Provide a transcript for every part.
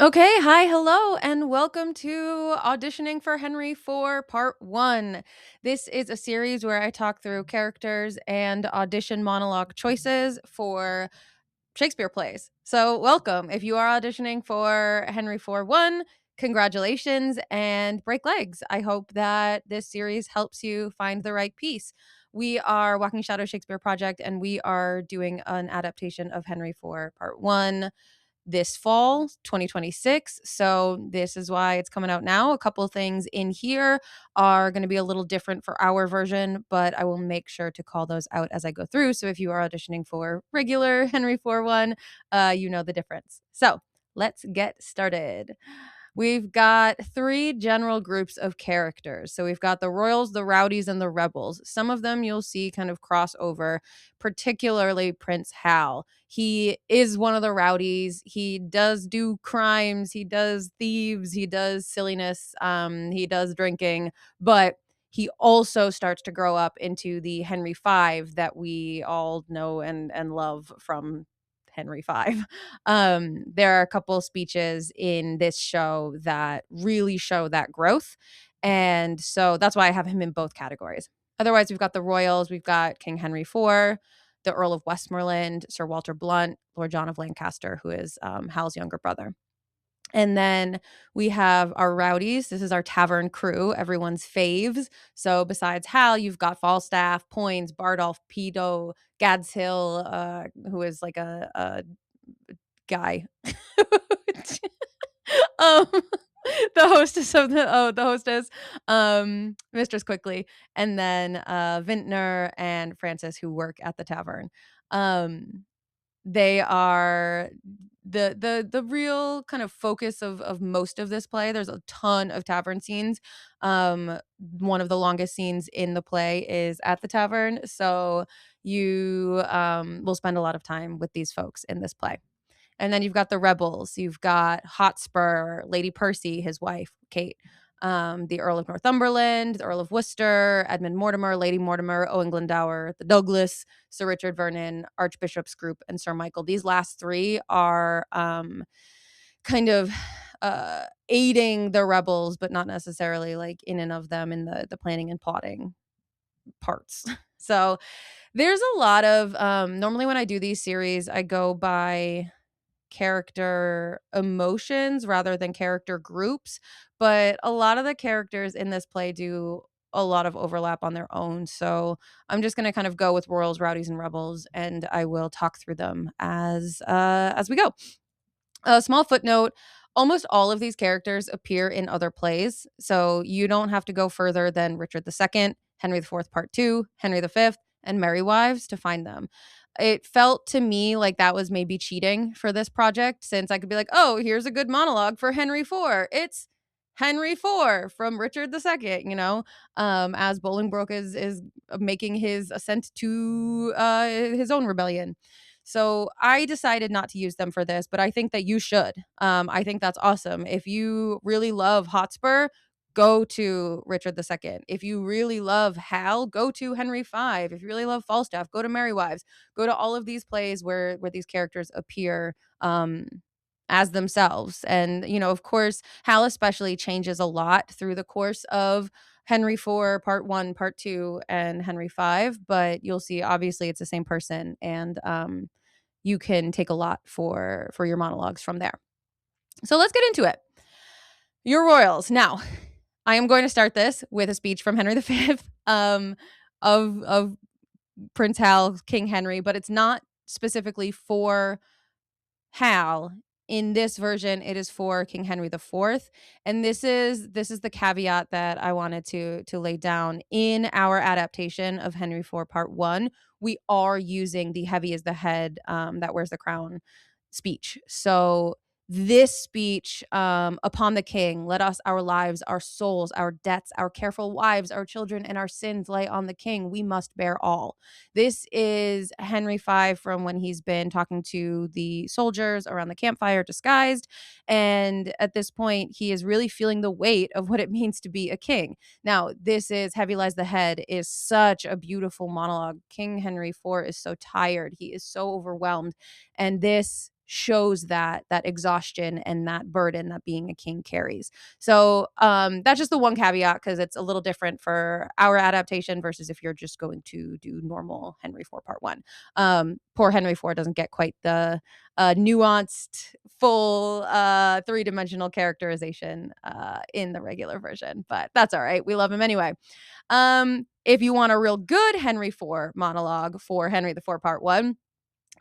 Okay, hi, hello, and welcome to Auditioning for Henry IV Part 1. This is a series where I talk through characters and audition monologue choices for Shakespeare plays. So, welcome. If you are auditioning for Henry IV 1, congratulations and break legs. I hope that this series helps you find the right piece. We are Walking Shadow Shakespeare Project, and we are doing an adaptation of Henry IV Part 1 this fall 2026. So this is why it's coming out now. A couple of things in here are going to be a little different for our version, but I will make sure to call those out as I go through. So if you are auditioning for regular Henry 4-1, you know the difference. So let's get started. We've got three general groups of characters. So we've got the royals, the rowdies, and the rebels. Some of them you'll see kind of cross over, particularly Prince Hal. He is one of the rowdies. He does do crimes, he does thieves, he does silliness, he does drinking, but he also starts to grow up into the Henry V that we all know and love from Henry V. There are a couple speeches in this show that really show that growth. And so that's why I have him in both categories. Otherwise, we've got the royals, we've got King Henry IV, the Earl of Westmoreland, Sir Walter Blunt, Lord John of Lancaster, who is Hal's younger brother. And then we have our rowdies. This is our tavern crew, everyone's faves. So besides Hal, you've got Falstaff, Poins, Bardolph, Pedo, Gads Hill, who is like a guy. um, the hostess of the hostess, Mistress Quickly, and then Vintner and Francis, who work at the tavern. They are the real kind of focus of most of this play. There's a ton of tavern scenes. One of the longest scenes in the play is at the tavern, so you will spend a lot of time with these folks in this play. And then you've got the rebels. You've got Hotspur, Lady Percy, his wife, Kate, the Earl of Northumberland, the Earl of Worcester, Edmund Mortimer, Lady Mortimer, Owen Glendower, the Douglas, Sir Richard Vernon, Archbishop's group, and Sir Michael. These last three are kind of aiding the rebels, but not necessarily like in and of them in the planning and plotting parts. So there's a lot of normally when I do these series, I go by character emotions rather than character groups, but a lot of the characters in this play do a lot of overlap on their own. So I'm just going to kind of go with royals, rowdies, and rebels, and I will talk through them as we go. A small footnote: almost all of these characters appear in other plays, so you don't have to go further than Richard II, Henry IV Part 2, Henry V, and Merry Wives to find them. It felt to me like that was maybe cheating for this project, since I could be like, oh, here's a good monologue for Henry IV. It's Henry IV from Richard II, as Bolingbroke is making his ascent to his own rebellion. So I decided not to use them for this, but I think that you should. I think that's awesome. If you really love Hotspur, go to Richard II. If you really love Hal, go to Henry V. If you really love Falstaff, go to Merry Wives. Go to all of these plays where these characters appear as themselves. And, of course, Hal especially changes a lot through the course of Henry IV, Part 1, Part 2, and Henry V, but you'll see obviously it's the same person, and you can take a lot for your monologues from there. So let's get into it. Your royals. Now, I am going to start this with a speech from Henry V, of Prince Hal, King Henry, but it's not specifically for Hal. In this version, it is for King Henry IV, and this is the caveat that I wanted to lay down. In our adaptation of Henry IV Part 1, we are using the heavy is the head that wears the crown speech. So this speech, upon the king, let us our lives, our souls, our debts, our careful wives, our children, and our sins lay on the king. We must bear all. This is Henry V from when he's been talking to the soldiers around the campfire disguised. And at this point, he is really feeling the weight of what it means to be a king. Now, this is Heavy Lies the Head is such a beautiful monologue. King Henry IV is so tired. He is so overwhelmed. And this shows that exhaustion and that burden that being a king carries. So that's just the one caveat because it's a little different for our adaptation versus if you're just going to do normal Henry IV Part One. Poor Henry IV doesn't get quite the nuanced, full three-dimensional characterization in the regular version, but that's all right. We love him anyway. If you want a real good Henry IV monologue for Henry IV Part One,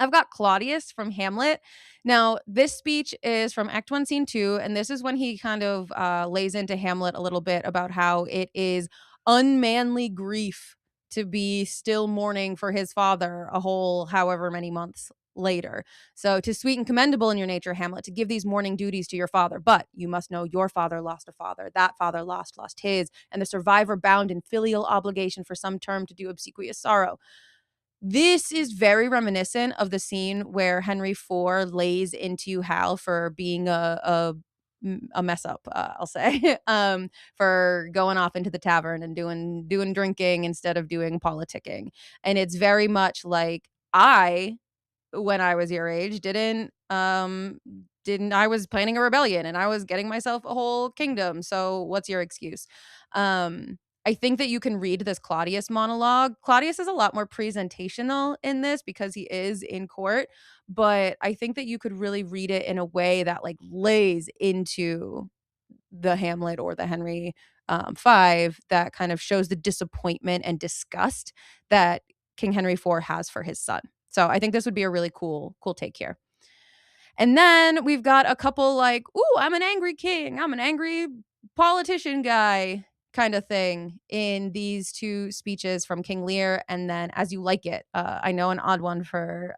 I've got Claudius from Hamlet. Now, this speech is from Act One, Scene Two, and this is when he kind of lays into Hamlet a little bit about how it is unmanly grief to be still mourning for his father a whole however many months later. So, 'tis sweet and commendable in your nature, Hamlet, to give these mourning duties to your father, but you must know your father lost a father, that father lost his, and the survivor bound in filial obligation for some term to do obsequious sorrow. This is very reminiscent of the scene where Henry IV lays into Hal for being a mess up, I'll say, for going off into the tavern and doing drinking instead of doing politicking. And it's very much like when I was your age, didn't I was planning a rebellion and I was getting myself a whole kingdom. So what's your excuse? I think that you can read this Claudius monologue. Claudius is a lot more presentational in this because he is in court, but I think that you could really read it in a way that like lays into the Hamlet or the Henry Five that kind of shows the disappointment and disgust that King Henry IV has for his son. So I think this would be a really cool take here. And then we've got a couple like, ooh, I'm an angry king, I'm an angry politician guy kind of thing in these two speeches from King Lear and then As You Like It. I know an odd one for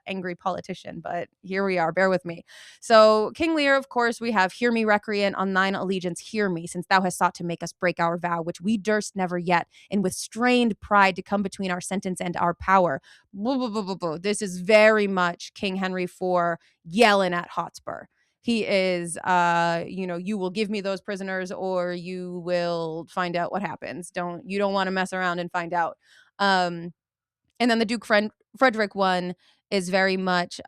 angry politician, but here we are. Bear with me. So King Lear, of course, we have hear me recreant on thine allegiance, hear me, since thou hast sought to make us break our vow, which we durst never yet, and with strained pride to come between our sentence and our power. Blah, blah, blah, blah, blah. This is very much King Henry IV yelling at Hotspur. He is, you will give me those prisoners or you will find out what happens. You don't want to mess around and find out. And then the Frederick one is very much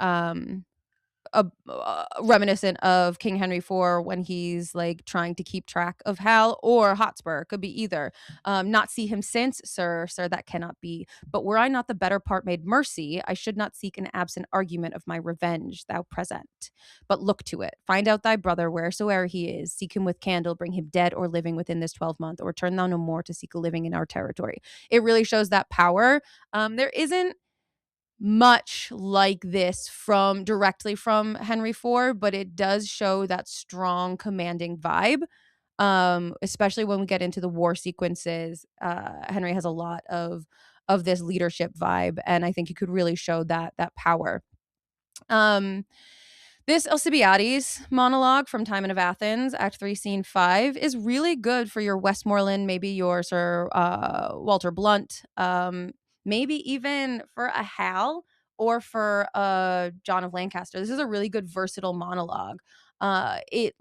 reminiscent of King Henry IV when he's like trying to keep track of Hal or Hotspur. Could be either. Not see him since, sir, that cannot be. But were I not the better part made mercy, I should not seek an absent argument of my revenge, thou present. But look to it. Find out thy brother wheresoe'er he is. Seek him with candle. Bring him dead or living within this 12-month, or turn thou no more to seek a living in our territory. It really shows that power. There isn't much like this from directly from Henry IV, but it does show that strong commanding vibe. Especially when we get into the war sequences, Henry has a lot of this leadership vibe, and I think you could really show that power. This Alcibiades monologue from Timon of Athens, Act 3, Scene 5, is really good for your Westmoreland, maybe your Sir Walter Blunt, maybe even for a Hal or for John of Lancaster. This is a really good versatile monologue. It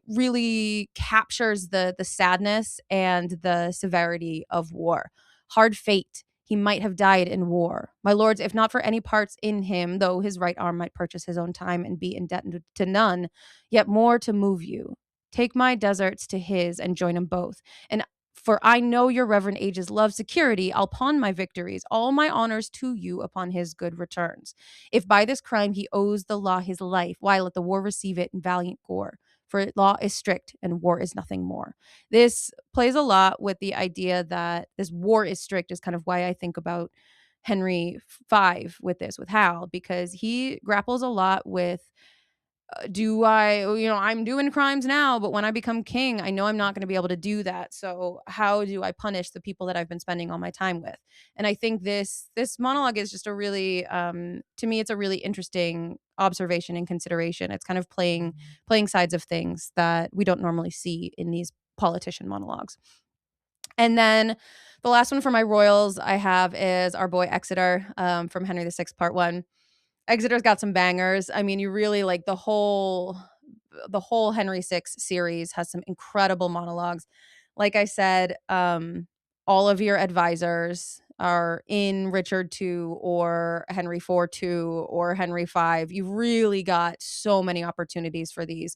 really captures the sadness and the severity of war. Hard fate. He might have died in war. My lords, if not for any parts in him, though his right arm might purchase his own time and be indebted to none, yet more to move you. Take my deserts to his and join 'em both. And for I know your reverend ages love security, I'll pawn my victories, all my honors to you upon his good returns. If by this crime he owes the law his life, why let the war receive it in valiant gore? For law is strict and war is nothing more. This plays a lot with the idea that this war is strict is kind of why I think about Henry V with this, with Hal, because he grapples a lot with do I, I'm doing crimes now, but when I become king, I know I'm not going to be able to do that. So how do I punish the people that I've been spending all my time with? And I think this monologue is just a really, to me, it's a really interesting observation and consideration. It's kind of playing sides of things that we don't normally see in these politician monologues. And then the last one for my royals I have is our boy Exeter from Henry VI Part 1. Exeter's got some bangers. I mean, you really like the whole Henry VI series has some incredible monologues. Like I said, all of your advisors are in Richard II or Henry IV II or Henry V. You've really got so many opportunities for these.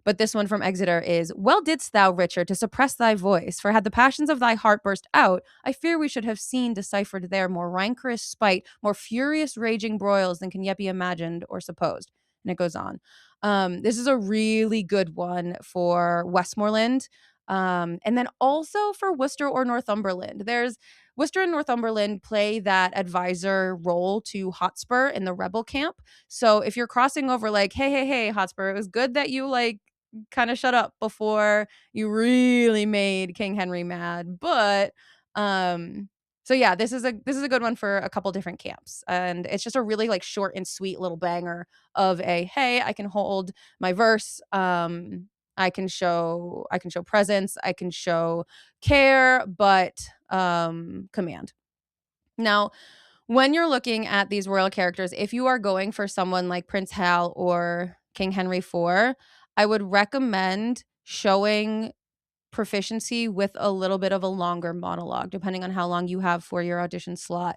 But this one from Exeter is, well didst thou, Richard, to suppress thy voice, for had the passions of thy heart burst out, I fear we should have seen deciphered there more rancorous spite, more furious raging broils than can yet be imagined or supposed. And it goes on. This is a really good one for Westmoreland. And then also for Worcester or Northumberland. There's Worcester and Northumberland play that advisor role to Hotspur in the rebel camp. So if you're crossing over, like, hey, hey, hey, Hotspur, it was good that you like kind of shut up before you really made King Henry mad. But so yeah, this is a good one for a couple different camps. And it's just a really like short and sweet little banger of a, hey, I can hold my verse. I can show presence, I can show care, but command. Now, when you're looking at these royal characters, if you are going for someone like Prince Hal or King Henry IV, I would recommend showing proficiency with a little bit of a longer monologue, depending on how long you have for your audition slot.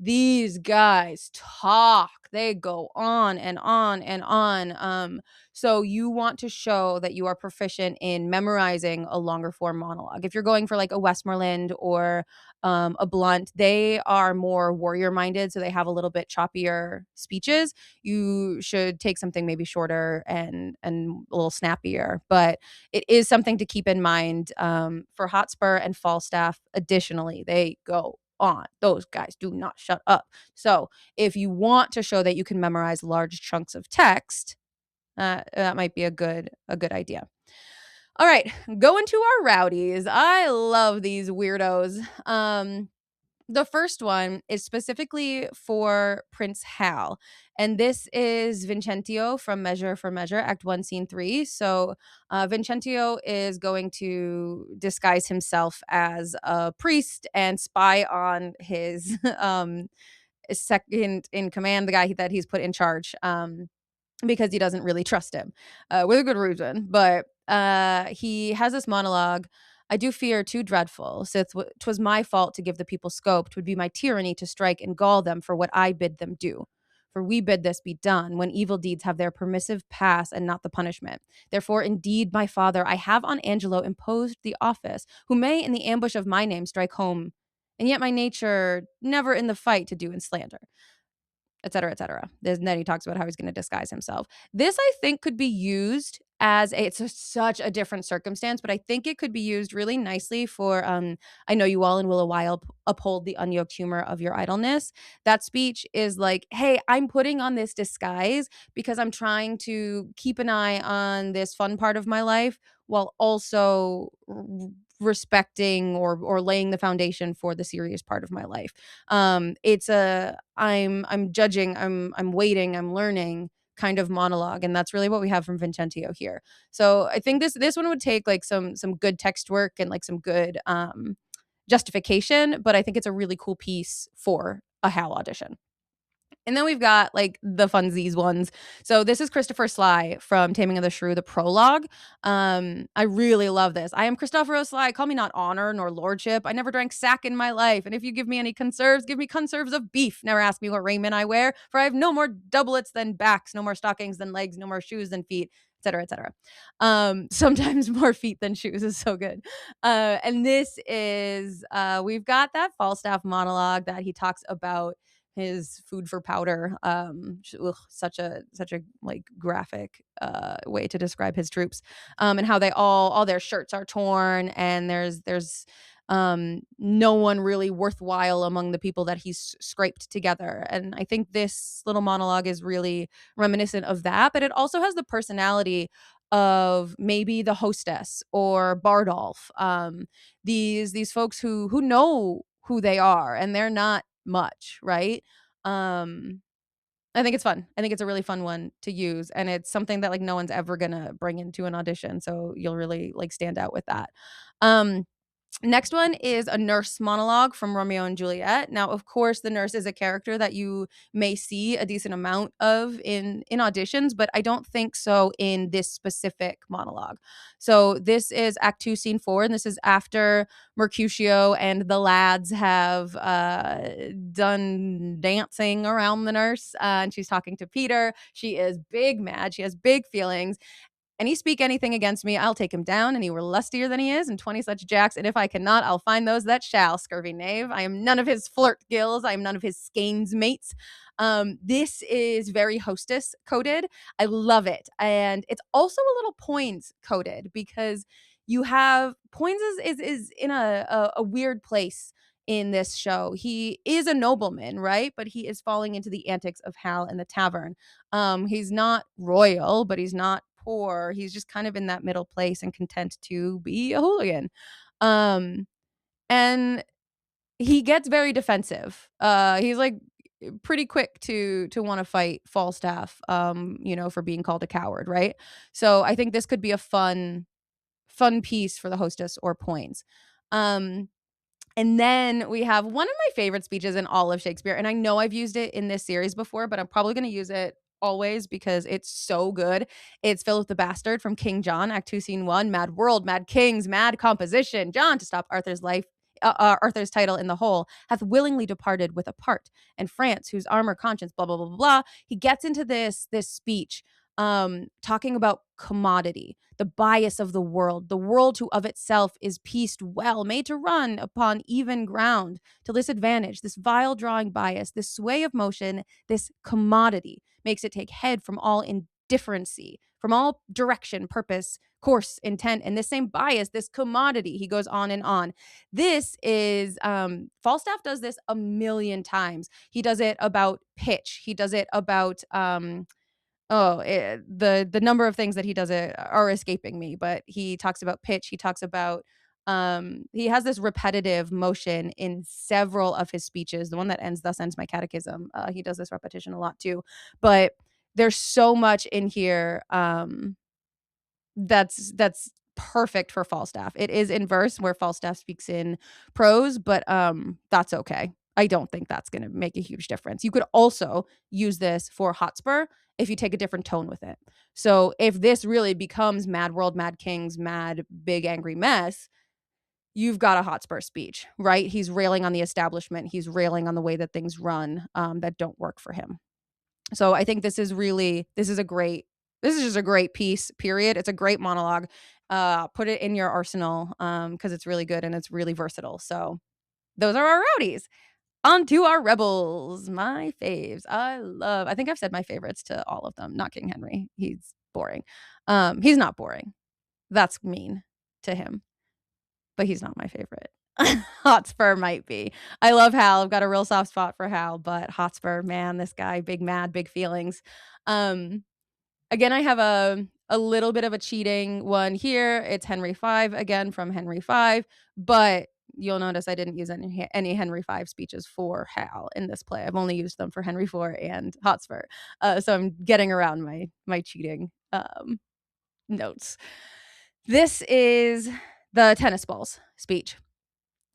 These guys talk. They go on and on and on. So you want to show that you are proficient in memorizing a longer form monologue. If you're going for like a Westmoreland or a Blunt, they are more warrior minded, so they have a little bit choppier speeches. You should take something maybe shorter and a little snappier, but it is something to keep in mind for Hotspur and Falstaff. Additionally, they go on. Those guys do not shut up. So if you want to show that you can memorize large chunks of text, that might be a good idea. All right, going to our rowdies. I love these weirdos. The first one is specifically for Prince Hal, and this is Vincentio from Measure for Measure, Act 1, Scene 3. So, Vincentio is going to disguise himself as a priest and spy on his second in command, the guy that he's put in charge. Because he doesn't really trust him, with a good reason. But he has this monologue. I do fear too dreadful, sith 'twas my fault to give the people scope. 'Twould be my tyranny to strike and gall them for what I bid them do. For we bid this be done when evil deeds have their permissive pass and not the punishment. Therefore, indeed, my father, I have on Angelo imposed the office, who may in the ambush of my name strike home, and yet my nature never in the fight to do in slander, etc., etc. Then he talks about how he's going to disguise himself. This, I think, could be used as such a different circumstance, but I think it could be used really nicely for I know you all and will a while uphold the unyoked humor of your idleness. That speech is like, hey, I'm putting on this disguise because I'm trying to keep an eye on this fun part of my life while also respecting or laying the foundation for the serious part of my life. It's a I'm judging, I'm waiting, I'm learning kind of monologue, and that's really what we have from Vincentio here. So I think this one would take like some good text work and like some good justification, but I think it's a really cool piece for a Hal audition. And then we've got like the funsies ones. So this is Christopher Sly from Taming of the Shrew, the prologue. I really love this. I am Christopher Sly. Call me not honor nor lordship. I never drank sack in my life. And if you give me any conserves, give me conserves of beef. Never ask me what raiment I wear, for I have no more doublets than backs, no more stockings than legs, no more shoes than feet, etc., etc. Sometimes more feet than shoes is so good. And this is we've got that Falstaff monologue that he talks about his food for powder. Such a like graphic way to describe his troops, and how they all their shirts are torn, and there's no one really worthwhile among the people that he's scraped together. And I think this little monologue is really reminiscent of that, but it also has the personality of maybe the hostess or Bardolph. These folks who know who they are, and they're not much, right? Um, I think it's fun. I think it's a really fun one to use, and it's something that like no one's ever gonna bring into an audition, so you'll really like stand out with that. Um, Next one is a nurse monologue from Romeo and Juliet. Now, of course, the nurse is a character that you may see a decent amount of in auditions, but I don't think so in this specific monologue. So this is Act Two, Scene Four, and this is after Mercutio and the lads have done dancing around the nurse, and she's talking to Peter. She is big mad. She has big feelings, "Any speak anything against me, I'll take him down, and he were lustier than he is, and 20 such jacks, and if I cannot, I'll find those that shall, scurvy knave. I am none of his flirt gills, I am none of his skeins mates." This is very hostess coded. I love it. And it's also a little Poins coded because you have Poins is in a weird place in this show. He is a nobleman, right? But he is falling into the antics of Hal in the tavern. He's not royal, but he's not poor. He's just kind of in that middle place and content to be a hooligan. Um, and he gets very defensive. He's like pretty quick to want to fight Falstaff, for being called a coward, right? So I think this could be a fun piece for the hostess or points. Um, and then we have one of my favorite speeches in all of Shakespeare, and I know I've used it in this series before, but I'm probably gonna use it always because it's so good. It's Philip the Bastard from King John, Act 2, Scene 1, "Mad world, mad kings, mad composition. John, to stop Arthur's life, Arthur's title in the whole, hath willingly departed with a part, and France, whose armor conscience, blah, blah, blah, blah, blah." He gets into this speech talking about commodity, the bias of the world who of itself is pieced well, made to run upon even ground, to this advantage, this vile drawing bias, this sway of motion, this commodity makes it take head from all indifferency, from all direction, purpose, course, intent, and this same bias, this commodity. He goes on and on. This is Falstaff does this a million times. He does it about pitch. He does it about the number of things that he does it are escaping me, but he talks about pitch, he talks about he has this repetitive motion in several of his speeches. The one that ends, "Thus ends my catechism," he does this repetition a lot too. But there's so much in here that's perfect for Falstaff. It is in verse where Falstaff speaks in prose, but that's okay. I don't think that's going to make a huge difference. You could also use this for Hotspur if you take a different tone with it. So if this really becomes Mad World, Mad Kings, Mad Big Angry Mess, you've got a Hotspur speech, right? He's railing on the establishment. He's railing on the way that things run that don't work for him. So I think this is just a great piece, period. It's a great monologue. Put it in your arsenal because it's really good and it's really versatile. So those are our rowdies. On to our rebels, my faves. I think I've said my favorites to all of them, not King Henry. He's boring. He's not boring. That's mean to him, but he's not my favorite. Hotspur might be. I love Hal. I've got a real soft spot for Hal, but Hotspur, man, this guy, big mad, big feelings. Um, Again, I have a little bit of a cheating one here. It's Henry V, again from Henry V, but you'll notice I didn't use any Henry V speeches for Hal in this play. I've only used them for Henry IV and Hotspur. So I'm getting around my cheating notes. This is the tennis balls speech.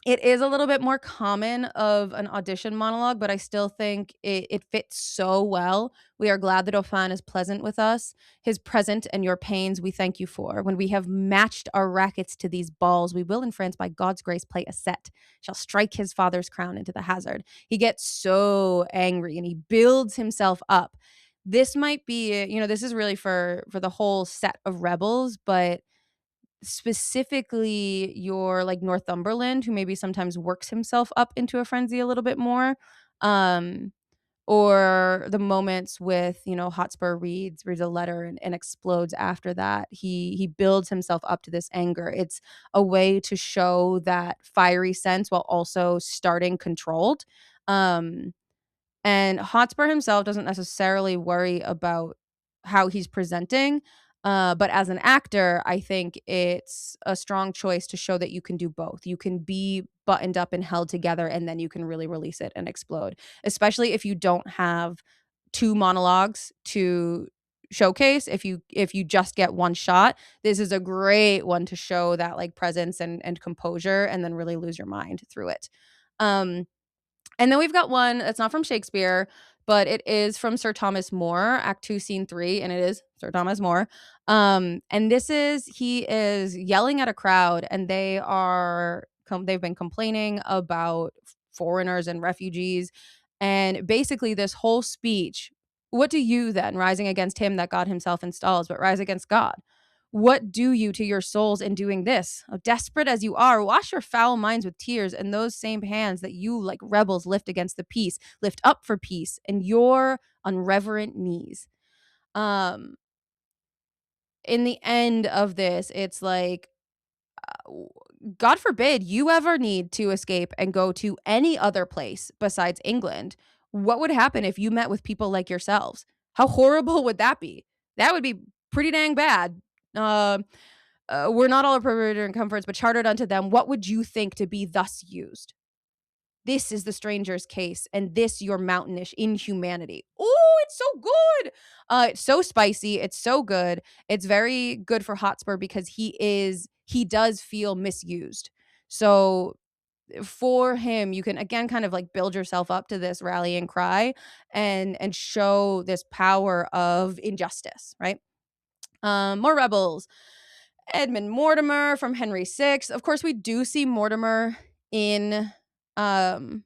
It is a little bit more common of an audition monologue, but I still think it fits so well. "We are glad the Dauphin is pleasant with us. His present and your pains we thank you for. When we have matched our rackets to these balls, we will in France by God's grace play a set. Shall strike his father's crown into the hazard." He gets so angry and he builds himself up. This might be, this is really for the whole set of rebels, but specifically your like Northumberland, who maybe sometimes works himself up into a frenzy a little bit more. Um, or the moments with, Hotspur reads a letter and explodes after that. He builds himself up to this anger. It's a way to show that fiery sense while also starting controlled. Um, and Hotspur himself doesn't necessarily worry about how he's presenting. But as an actor, I think it's a strong choice to show that you can do both. You can be buttoned up and held together, and then you can really release it and explode, especially if you don't have two monologues to showcase if you just get one shot, this is a great one to show that like presence and composure and then really lose your mind through it. Um and then we've got one that's not from Shakespeare, but it is from Sir Thomas More, Act 2, Scene 3, and it is Sir Thomas More. And this is he is yelling at a crowd, and they've been complaining about foreigners and refugees, and basically this whole speech. What do you then, rising against him that God Himself installs, but rise against God? What do you to your souls in doing this? Oh, desperate as you are, wash your foul minds with tears, and those same hands that you, like rebels, lift against the peace, lift up for peace, and your unreverent knees. Um, in the end of this, it's like, God forbid you ever need to escape and go to any other place besides England. What would happen if you met with people like yourselves? How horrible would that be? That would be pretty dang bad. Um, we're not all appropriated in comforts, but chartered unto them. What would you think to be thus used? This is the stranger's case, and this your mountainish inhumanity. Oh, it's so good. It's so spicy. It's so good. It's very good for Hotspur because he does feel misused. So for him, you can again kind of like build yourself up to this rallying cry and show this power of injustice, right? More rebels. Edmund Mortimer from Henry VI. Of course, we do see Mortimer in um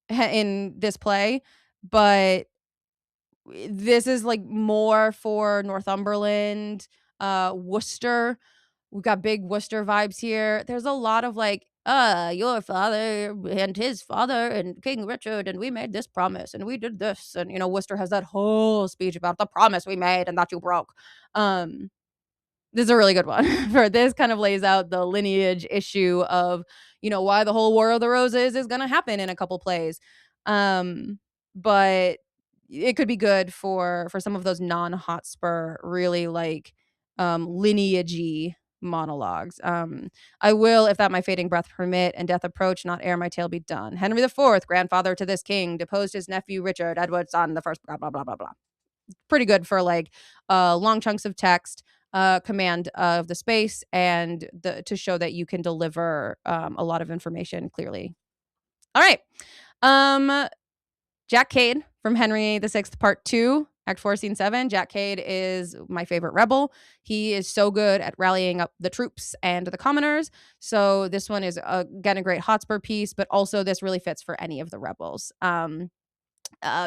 in this play, but this is like more for Northumberland, Worcester. We've got big Worcester vibes here. There's a lot of like, your father and his father and King Richard, and we made this promise and we did this. And, Worcester has that whole speech about the promise we made and that you broke. Um, this is a really good one for this kind of lays out the lineage issue of, why the whole War of the Roses is going to happen in a couple plays. But it could be good for some of those non-Hotspur really like lineagey monologues. I will, if that my fading breath permit and death approach, not ere my tale be done. Henry the Fourth, grandfather to this king, deposed his nephew Richard, Edward's son, the first blah blah blah blah blah. Pretty good for like long chunks of text, command of the space, and to show that you can deliver a lot of information clearly. All right. Um, Jack Cade from Henry VI, Part 2, Act 4, Scene 7. Jack Cade is my favorite rebel. He is so good at rallying up the troops and the commoners. So this one is, again, a great Hotspur piece, but also this really fits for any of the rebels.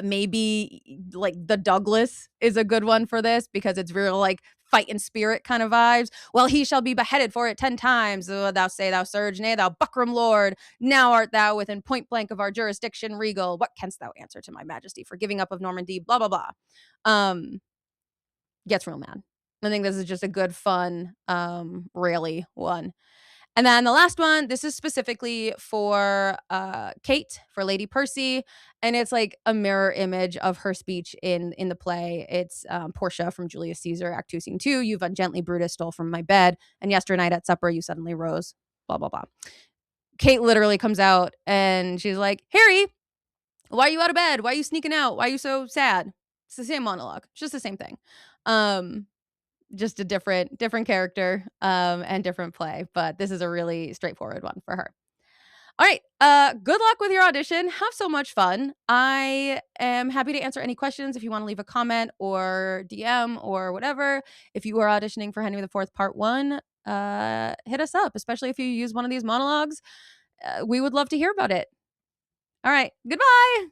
Maybe like the Douglas is a good one for this because it's real like fight and spirit kind of vibes. Well, he shall be beheaded for it 10 times. Thou say, thou surge, nay, thou buckram lord. Now art thou within point blank of our jurisdiction regal. What canst thou answer to my majesty for giving up of Normandy? Blah, blah, blah. Gets real mad. I think this is just a good, fun, rally one. And then the last one, this is specifically for Kate, for Lady Percy, and it's like a mirror image of her speech in the play. It's Portia from Julius Caesar, Act 2, Scene 2. You've gently Brutus stole from my bed, and yesternight at supper you suddenly rose. Blah blah blah. Kate literally comes out and she's like, Harry, why are you out of bed? Why are you sneaking out? Why are you so sad? It's the same monologue. It's just the same thing. Um, just a different character and different play, but this is a really straightforward one for her. All right, good luck with your audition. Have so much fun. I am happy to answer any questions if you want to leave a comment or DM or whatever. If you are auditioning for Henry IV Part 1, hit us up, especially if you use one of these monologues. We would love to hear about it. All right, goodbye.